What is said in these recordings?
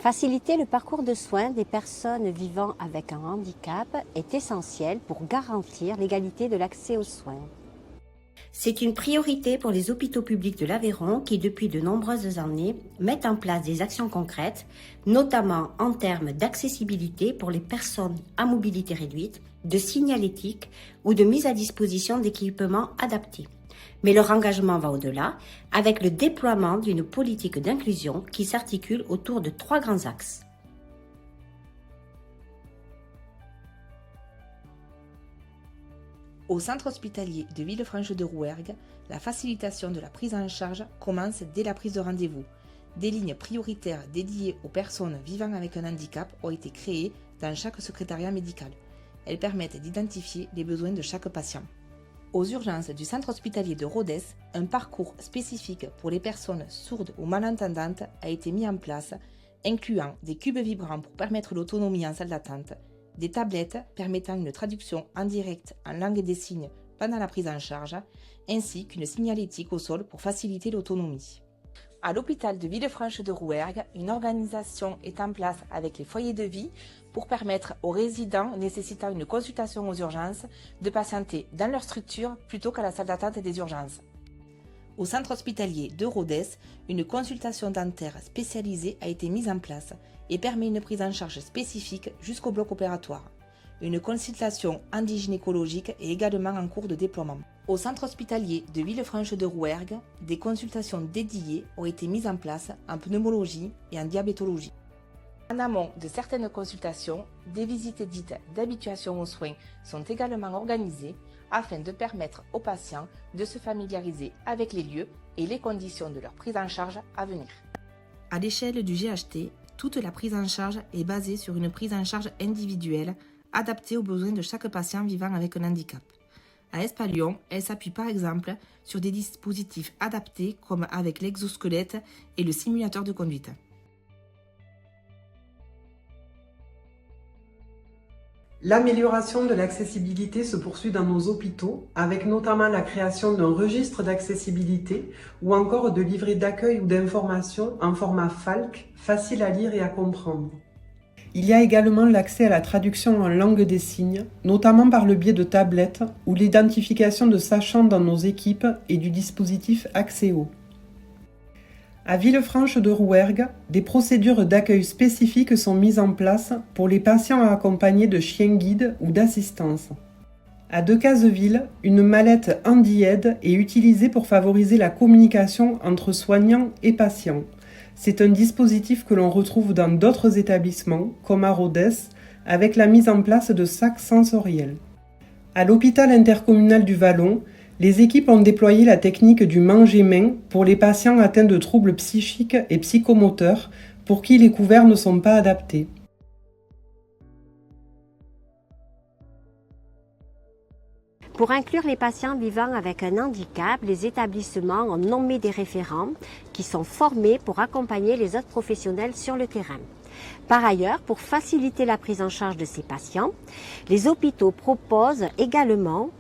Faciliter le parcours de soins des personnes vivant avec un handicap est essentiel pour garantir l'égalité de l'accès aux soins. C'est une priorité pour les hôpitaux publics de l'Aveyron qui, depuis de nombreuses années, mettent en place des actions concrètes, notamment en termes d'accessibilité pour les personnes à mobilité réduite, de signalétique ou de mise à disposition d'équipements adaptés. Mais leur engagement va au-delà, avec le déploiement d'une politique d'inclusion qui s'articule autour de 3 grands axes. Au centre hospitalier de Villefranche-de-Rouergue, la facilitation de la prise en charge commence dès la prise de rendez-vous. Des lignes prioritaires dédiées aux personnes vivant avec un handicap ont été créées dans chaque secrétariat médical. Elles permettent d'identifier les besoins de chaque patient. Aux urgences du centre hospitalier de Rodez, un parcours spécifique pour les personnes sourdes ou malentendantes a été mis en place, incluant des cubes vibrants pour permettre l'autonomie en salle d'attente, des tablettes permettant une traduction en direct en langue des signes pendant la prise en charge, ainsi qu'une signalétique au sol pour faciliter l'autonomie. À l'hôpital de Villefranche-de-Rouergue, une organisation est en place avec les foyers de vie pour permettre aux résidents nécessitant une consultation aux urgences de patienter dans leur structure plutôt qu'à la salle d'attente des urgences. Au centre hospitalier de Rodez, une consultation dentaire spécialisée a été mise en place et permet une prise en charge spécifique jusqu'au bloc opératoire. Une consultation handigynécologique est également en cours de déploiement. Au centre hospitalier de Villefranche-de-Rouergue, des consultations dédiées ont été mises en place en pneumologie et en diabétologie. En amont de certaines consultations, des visites dites d'habituation aux soins sont également organisées afin de permettre aux patients de se familiariser avec les lieux et les conditions de leur prise en charge à venir. À l'échelle du GHT, toute la prise en charge est basée sur une prise en charge individuelle adaptée aux besoins de chaque patient vivant avec un handicap. À Espalion, elle s'appuie par exemple sur des dispositifs adaptés comme avec l'exosquelette et le simulateur de conduite. L'amélioration de l'accessibilité se poursuit dans nos hôpitaux, avec notamment la création d'un registre d'accessibilité ou encore de livrets d'accueil ou d'information en format FALC, facile à lire et à comprendre. Il y a également l'accès à la traduction en langue des signes, notamment par le biais de tablettes ou l'identification de sachants dans nos équipes et du dispositif Accéo. À Villefranche-de-Rouergue, des procédures d'accueil spécifiques sont mises en place pour les patients accompagnés de chiens guides ou d'assistance. À Decazeville, une mallette HandiAide est utilisée pour favoriser la communication entre soignants et patients. C'est un dispositif que l'on retrouve dans d'autres établissements, comme à Rodez, avec la mise en place de sacs sensoriels. À l'hôpital intercommunal du Vallon, les équipes ont déployé la technique du manger-main pour les patients atteints de troubles psychiques et psychomoteurs pour qui les couverts ne sont pas adaptés. Pour inclure les patients vivant avec un handicap, les établissements ont nommé des référents qui sont formés pour accompagner les autres professionnels sur le terrain. Par ailleurs, pour faciliter la prise en charge de ces patients, les hôpitaux proposent également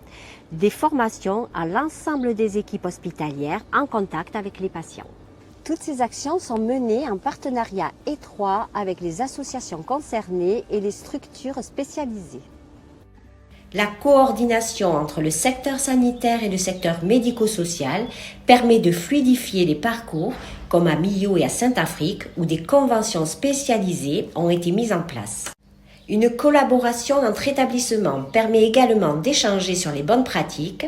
des formations à l'ensemble des équipes hospitalières en contact avec les patients. Toutes ces actions sont menées en partenariat étroit avec les associations concernées et les structures spécialisées. La coordination entre le secteur sanitaire et le secteur médico-social permet de fluidifier les parcours, comme à Millau et à Saint-Afrique, où des conventions spécialisées ont été mises en place. Une collaboration entre établissements permet également d'échanger sur les bonnes pratiques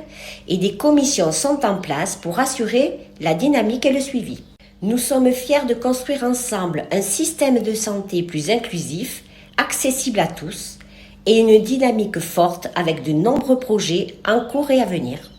et des commissions sont en place pour assurer la dynamique et le suivi. Nous sommes fiers de construire ensemble un système de santé plus inclusif, accessible à tous, et une dynamique forte avec de nombreux projets en cours et à venir.